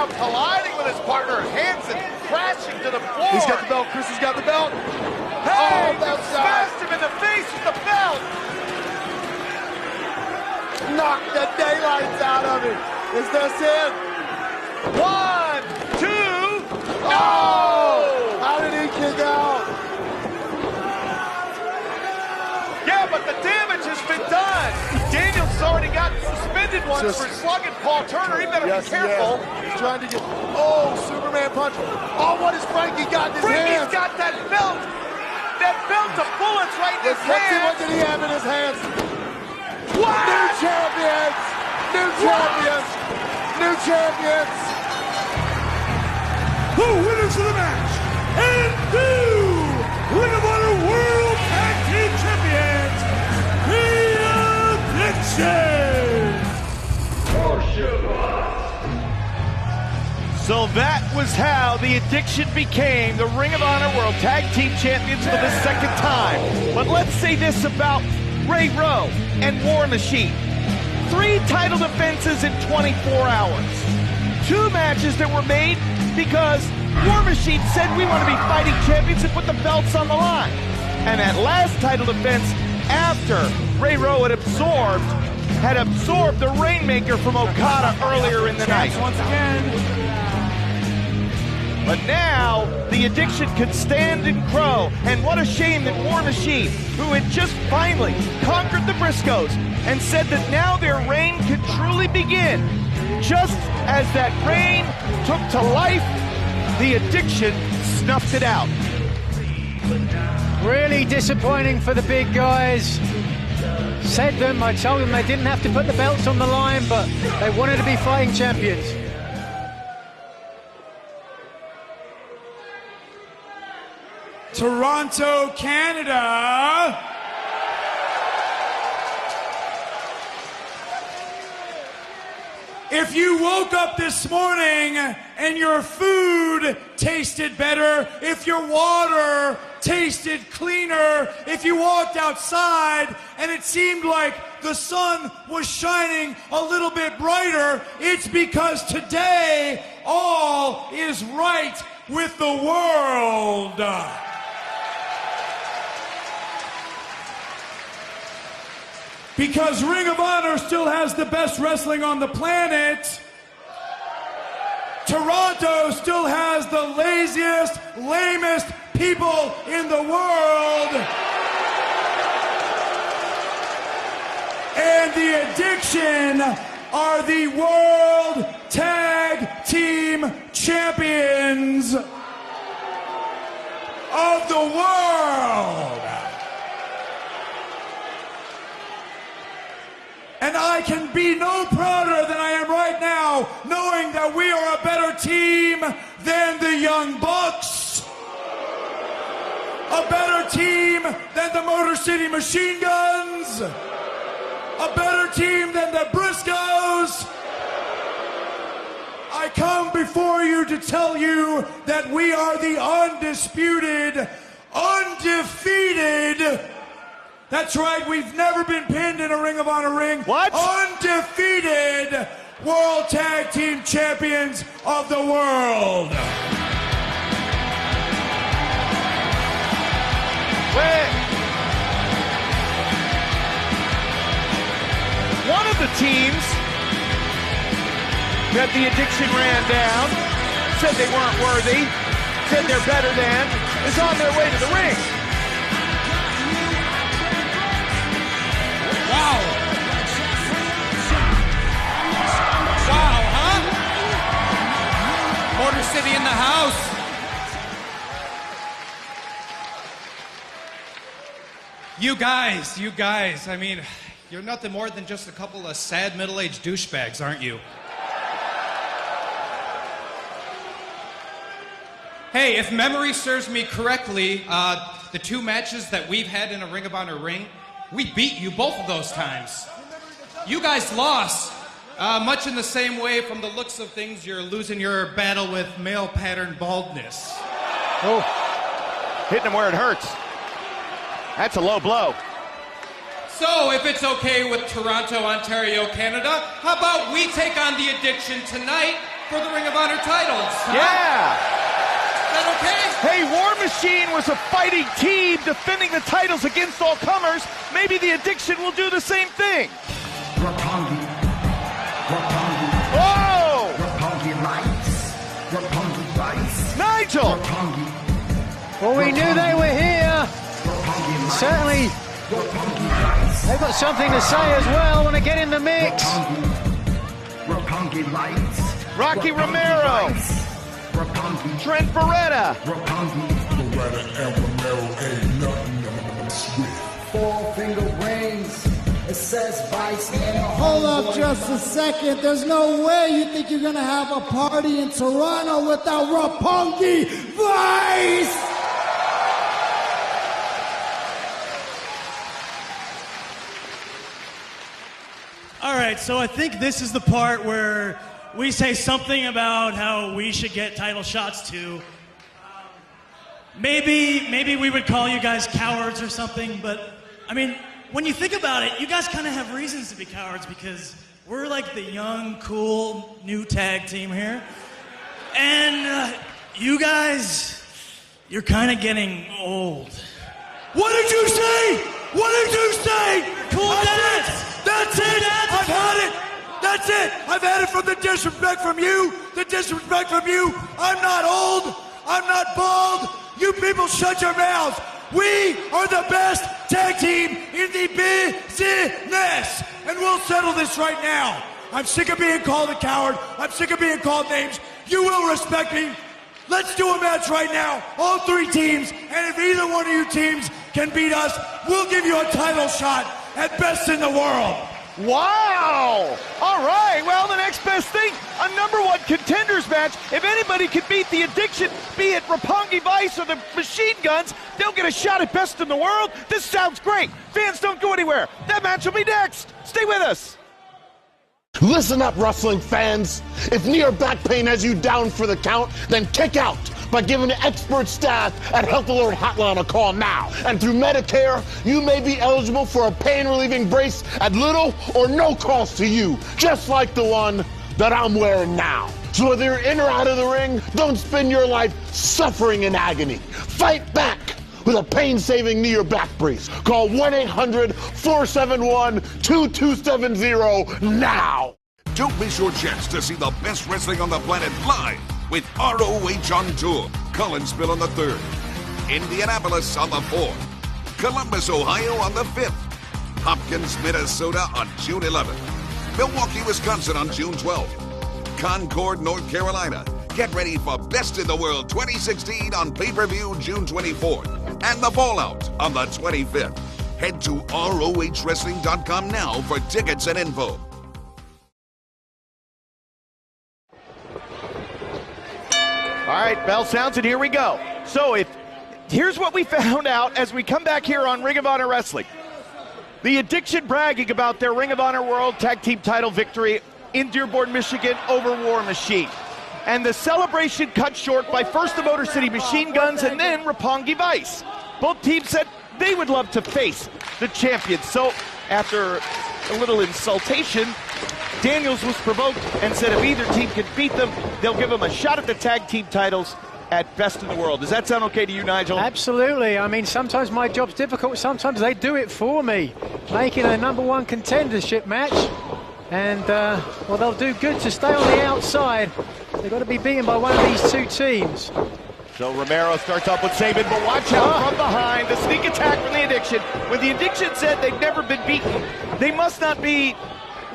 now colliding with his partner, Hansen crashing to the floor. He's got the belt, Chris has got the belt. Hey, that's smashed him in the face with the belt. Knocked the daylights out of him. Is this it? 1, 2, no! Oh! How did he kick out? Yeah, but the damage has been done. Daniels already got suspended once for slugging Paul Turner. He better be careful. He's trying to get, oh, Superman punch. Oh, what has Frankie got in his hands? Frankie's got that belt. That belt of bullets right in his Let's see, what hand. did he have in his hands? What? New champions! New champions! New champions! The winners of the match and new Ring of Honor World Tag Team Champions, The Addiction! So that was how the Addiction became the Ring of Honor World Tag Team Champions for the second time. But let's say this about Ray Rowe and War Machine. 3 title defenses in 24 hours. 2 matches that were made because War Machine said we want to be fighting champions and put the belts on the line. And that last title defense after Ray Rowe had absorbed the Rainmaker from Okada earlier in the night. Once again. But now, the Addiction could stand and grow. And what a shame that War Machine, who had just finally conquered the Briscoes and said that now their reign could truly begin. Just as that reign took to life, the Addiction snuffed it out. Really disappointing for the big guys. I told them they didn't have to put the belts on the line, but they wanted to be fighting champions. Toronto, Canada. If you woke up this morning and your food tasted better, if your water tasted cleaner, if you walked outside and it seemed like the sun was shining a little bit brighter, it's because today all is right with the world. Because Ring of Honor still has the best wrestling on the planet. Toronto still has the laziest, lamest people in the world. And the Addiction are the World Tag Team Champions of the world. And I can be no prouder than I am right now, knowing that we are a better team than the Young Bucks, a better team than the Motor City Machine Guns, a better team than the Briscoes. I come before you to tell you that we are the undisputed, undefeated. That's right, we've never been pinned in a Ring of Honor ring. What? Undefeated World Tag Team Champions of the world. Wait. One of the teams that the Addiction ran down, said they weren't worthy, said they're better than, is on their way to the ring. Wow. Wow, huh? Motor City in the house. You guys, I mean, you're nothing more than just a couple of sad middle-aged douchebags, aren't you? Hey, if memory serves me correctly, the 2 matches that we've had in a Ring of Honor ring, we beat you both of those times. You guys lost, much in the same way from the looks of things you're losing your battle with male pattern baldness. Oh, hitting him where it hurts. That's a low blow. So, if it's okay with Toronto, Ontario, Canada, how about we take on the Addiction tonight for the Ring of Honor titles. Huh? Yeah. Is that okay? Hey, War Machine was a fighting team defending the titles against all comers. Maybe the Addiction will do the same thing. Roppongi. Roppongi. Whoa! Roppongi lights. Roppongi vice. Nigel! Roppongi. Well, we knew they were here. Roppongi lights. Certainly, Roppongi vice. they've got something to say as well when they get in the mix. Roppongi lights. Rocky Roppongi Romero. vice. Roppongi. Trent Beretta. Roppongi. Beretta and Romero ain't nothing to sweet. Four-finger rings. It says vice and Hold up just a second. There's no way you think you're going to have a party in Toronto without Roppongi Vice! All right, so I think this is the part where we say something about how we should get title shots too. Maybe we would call you guys cowards or something, but I mean, when you think about it, you guys kind of have reasons to be cowards because we're like the young, cool, new tag team here. And you guys, you're kind of getting old. What did you say? What did you say? Cool dance. That's it! I've had it! That's it! I've had it from the disrespect from you, the disrespect from you. I'm not old. I'm not bald. You people shut your mouths. We are the best tag team in the business. And we'll settle this right now. I'm sick of being called a coward. I'm sick of being called names. You will respect me. Let's do a match right now. All three teams. And if either one of you teams can beat us, we'll give you a title shot at Best in the World. Wow! All right, well, the next best thing, a #1 contenders match. If anybody can beat the Addiction, be it Roppongi Vice or the Machine Guns, they'll get a shot at Best in the World. This sounds great. Fans, don't go anywhere. That match will be next. Stay with us. Listen up, wrestling fans. If knee or back pain has you down for the count, then kick out by giving the expert staff at Health Alert Hotline a call now. And through Medicare, you may be eligible for a pain-relieving brace at little or no cost to you, just like the one that I'm wearing now. So whether you're in or out of the ring, don't spend your life suffering in agony. Fight back with a pain-saving knee or back brace. Call 1-800-471-2270 now. Don't miss your chance to see the best wrestling on the planet live with ROH on tour. Collinsville on the 3rd, Indianapolis on the 4th, Columbus, Ohio on the 5th, Hopkins, Minnesota on June 11th, Milwaukee, Wisconsin on June 12th, Concord, North Carolina. Get ready for Best in the World 2016 on pay-per-view June 24th and The Fallout on the 25th. Head to ROHWrestling.com now for tickets and info. All right, bell sounds, and here we go. So here's what we found out as we come back here on Ring of Honor Wrestling. The Addiction bragging about their Ring of Honor World Tag Team title victory in Dearborn, Michigan over War Machine. And the celebration cut short by first the Motor City Machine Guns and then Roppongi Vice. Both teams said they would love to face the champions. So after a little insultation, Daniels was provoked and said if either team can beat them, they'll give them a shot at the tag team titles at Best in the World. Does that sound okay to you, Nigel? Absolutely. I mean, sometimes my job's difficult. Sometimes they do it for me, making a #1 contendership match. And, well, they'll do good to stay on the outside. They've got to be beaten by one of these two teams. So Romero starts up with Sabin, but watch out from behind. The sneak attack from the Addiction. When the Addiction said they've never been beaten, they must not be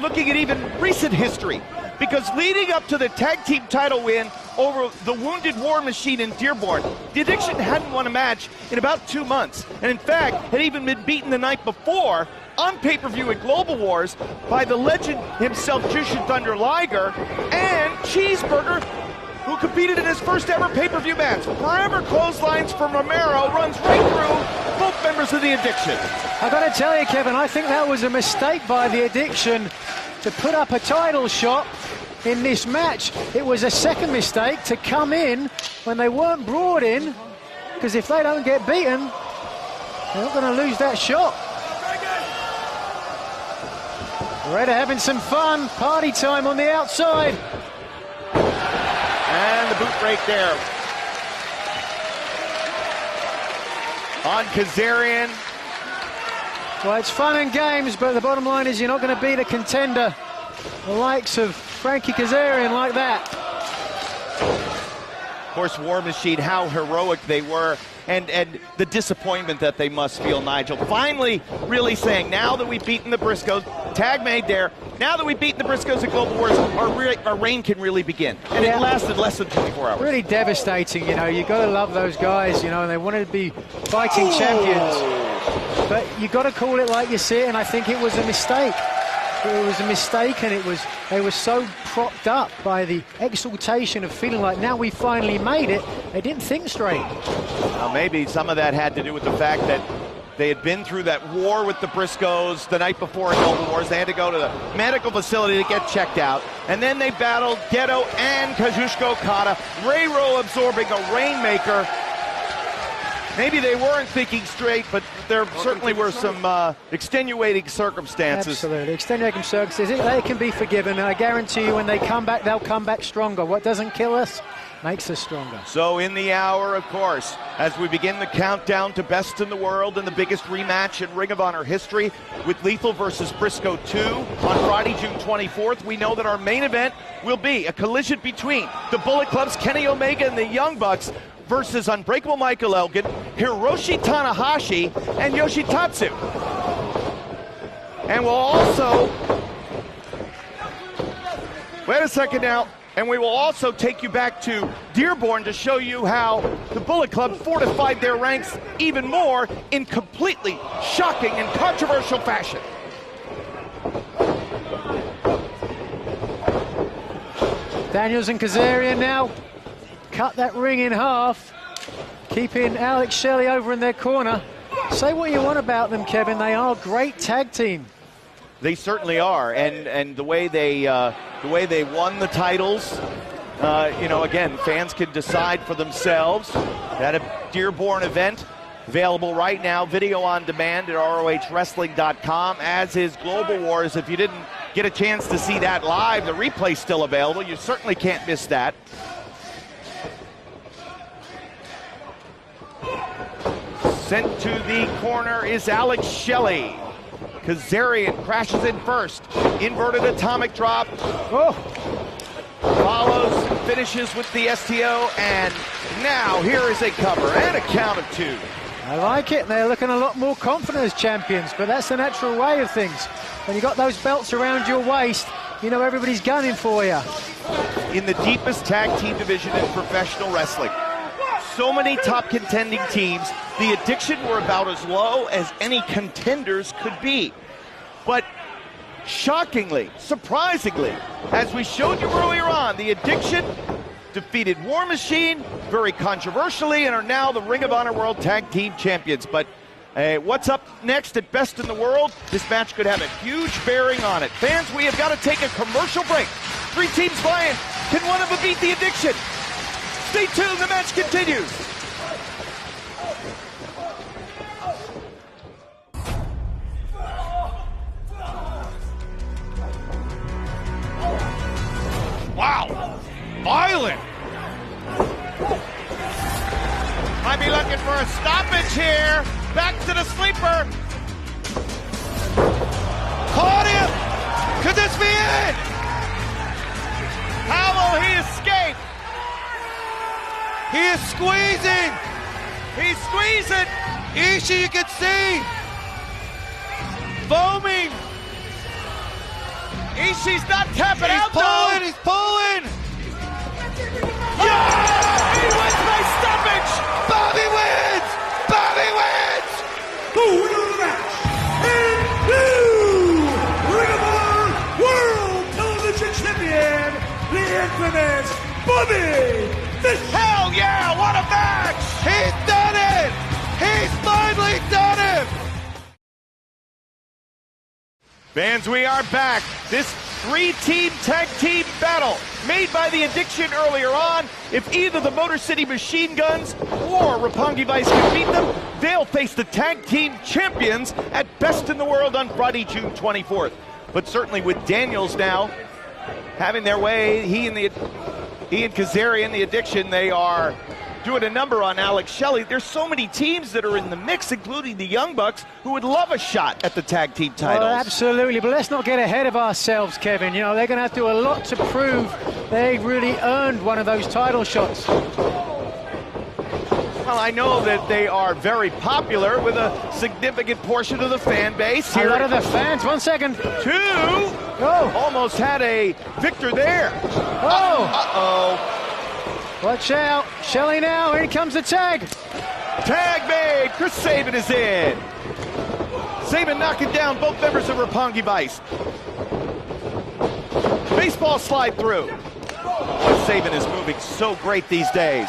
looking at even recent history. Because leading up to the tag team title win over the Wounded War Machine in Dearborn, the Addiction hadn't won a match in about 2 months. And in fact, had even been beaten the night before on pay-per-view at Global Wars by the legend himself, Jushin Thunder Liger, and Cheeseburger, who competed in his first ever pay-per-view match. Forever clotheslines from Romero runs right through both members of the Addiction. I've got to tell you, Kevin, I think that was a mistake by the Addiction to put up a title shot in this match. It was a second mistake to come in when they weren't brought in, because if they don't get beaten, they're not going to lose that shot. Beretta having some fun, party time on the outside. boot right there. On Kazarian. Well, it's fun and games, but the bottom line is you're not going to beat a contender the likes of Frankie Kazarian like that. Of course, War Machine, how heroic they were, and the disappointment that they must feel, Nigel. Finally, really saying, now that we've beaten the Briscoes, tag made there, now that we've beaten the Briscoes at Global Wars, our reign can really begin. And it lasted less than 24 hours. Really devastating, you know. You got to love those guys, you know, and they wanted to be fighting champions. But you got to call it like you see it, and I think it was a mistake. It was a mistake, and they were so propped up by the exaltation of feeling like now we finally made it. They didn't think straight. Well, maybe some of that had to do with the fact that they had been through that war with the Briscoes the night before in Global Wars. They had to go to the medical facility to get checked out. And then they battled Gedo and Kazuchika Okada. Ray Rowe absorbing a Rainmaker. Maybe they weren't thinking straight, but there certainly were some extenuating circumstances. Absolutely, extenuating circumstances. They can be forgiven, and I guarantee you when they come back, they'll come back stronger. What doesn't kill us makes us stronger. So in the hour, of course, as we begin the countdown to Best in the World and the biggest rematch in Ring of Honor history with Lethal versus Briscoe 2 on Friday, June 24th, we know that our main event will be a collision between the Bullet Club's Kenny Omega and the Young Bucks versus Unbreakable Michael Elgin, Hiroshi Tanahashi, and Yoshitatsu. And we'll also, wait a second now, and we will also take you back to Dearborn to show you how the Bullet Club fortified their ranks even more in completely shocking and controversial fashion. Daniels and Kazarian now cut that ring in half, keeping Alex Shelley over in their corner. Say what you want about them, Kevin. They are a great tag team. They certainly are, and the way they won the titles, you know, again, fans can decide for themselves. At a Dearborn event, available right now, video on demand at ROHWrestling.com, as is Global Wars. If you didn't get a chance to see that live, the replay's still available. You certainly can't miss that. Sent to the corner is Alex Shelley. Kazarian crashes in first. Inverted atomic drop. Oh. Follows and finishes with the STO. And now here is a cover and a count of 2. I like it. They're looking a lot more confident as champions, but that's the natural way of things. When you got those belts around your waist, you know everybody's gunning for you. In the deepest tag team division in professional wrestling. So many top contending teams, the Addiction were about as low as any contenders could be. But shockingly, surprisingly, as we showed you earlier on, the Addiction defeated War Machine very controversially and are now the Ring of Honor World Tag Team Champions. But what's up next at Best in the World? This match could have a huge bearing on it. Fans, we have got to take a commercial break. 3 teams vying. Can one of them beat the Addiction? Stay tuned, the match continues. Wow, violent. Might be looking for a stoppage here. Back to the sleeper. Caught him. Could this be it? How will he escape? He is squeezing. He's squeezing. Ishii, you can see. Foaming. Ishii's not tapping out. He's pulling. Yeah! He wins by stoppage. Bobby wins. Bobby wins. The winner of the match and new Ring of Honor World Television Champion, the infamous Bobby. Hell yeah, what a match! He's done it! He's finally done it! Fans, we are back. This 3-team tag team battle made by the Addiction earlier on. If either the Motor City Machine Guns or Roppongi Vice can beat them, they'll face the tag team champions at Best in the World on Friday, June 24th. But certainly with Daniels now having their way, he and the Ian Kazarian, the Addiction, they are doing a number on Alex Shelley. There's so many teams that are in the mix, including the Young Bucks, who would love a shot at the tag team titles. Well, absolutely, but let's not get ahead of ourselves, Kevin. You know, they're going to have to do a lot to prove they really earned one of those title shots. Well, I know that they are very popular with a significant portion of the fan base. A lot of the fans. 1 second. 2. Oh. Almost had a victor there. Oh. Uh-oh. Watch out. Shelley now. Here comes the tag. Tag made. Chris Sabin is in. Sabin knocking down both members of Roppongi Vice. Baseball slide through. But Sabin is moving so great these days.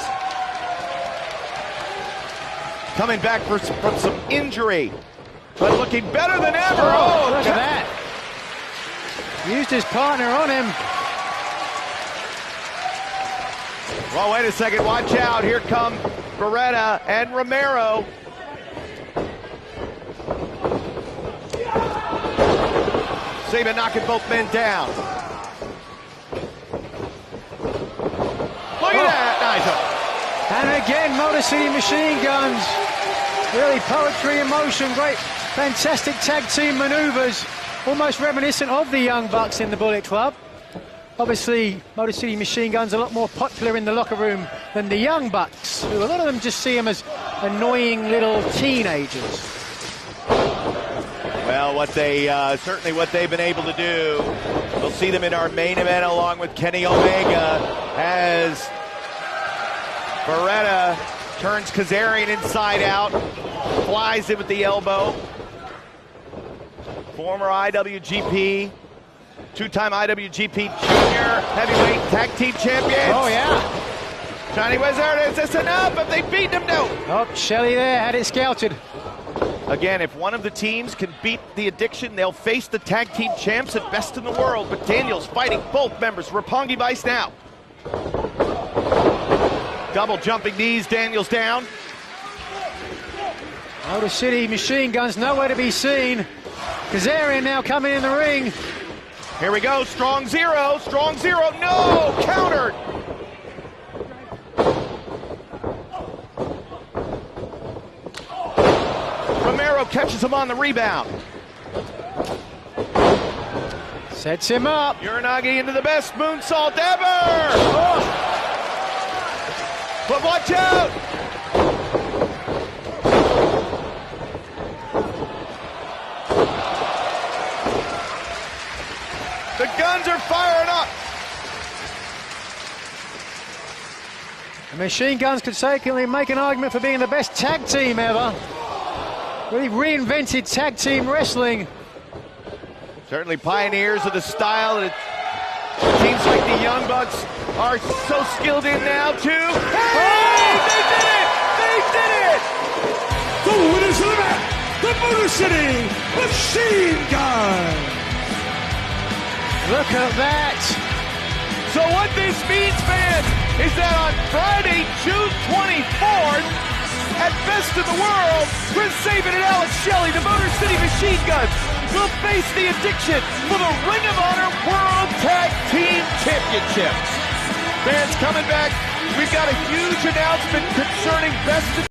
Coming back from some injury, but looking better than ever. Oh, look at that. Used his partner on him. Well, wait a second. Watch out. Here come Beretta and Romero. Sabin knocking both men down. Look at that. Nice. And again, Motor City Machine Guns. Really poetry in motion. Great, fantastic tag team maneuvers. Almost reminiscent of the Young Bucks in the Bullet Club. Obviously, Motor City Machine Guns are a lot more popular in the locker room than the Young Bucks, who a lot of them just see them as annoying little teenagers. Well, certainly what they've been able to do. We'll see them in our main event along with Kenny Omega as Beretta turns Kazarian inside out, flies it with the elbow. Former IWGP, two-time IWGP Junior Heavyweight Tag Team Champions. Oh, yeah. Johnny Wizard, is this enough? But they beat him, no. Oh, Shelley there had it scouted. Again, if one of the teams can beat the Addiction, they'll face the tag team champs at Best in the World. But Daniels fighting both members. Roppongi Vice now. Double jumping knees, Daniels down. Motor City Machine Guns nowhere to be seen. Kazarian now coming in the ring. Here we go, strong zero, no, countered. Romero catches him on the rebound. Sets him up. Uranagi into the best moonsault ever. Oh. But watch out. The guns are firing up. The Machine Guns could certainly make an argument for being the best tag team ever. Really reinvented tag team wrestling. Certainly pioneers of the style that teams like the Young Bucks are so skilled in now too. Hey! They did it! They did it! The winners of the match, the Motor City Machine Guns. Look at that. So what this means, fans, is that on Friday, June 24th, at Best in the World, Chris Sabin and Alex Shelley, the Motor City Machine Guns, will face the Addiction for the Ring of Honor World Tag Team Championships. Fans coming back, we've got a huge announcement concerning Best in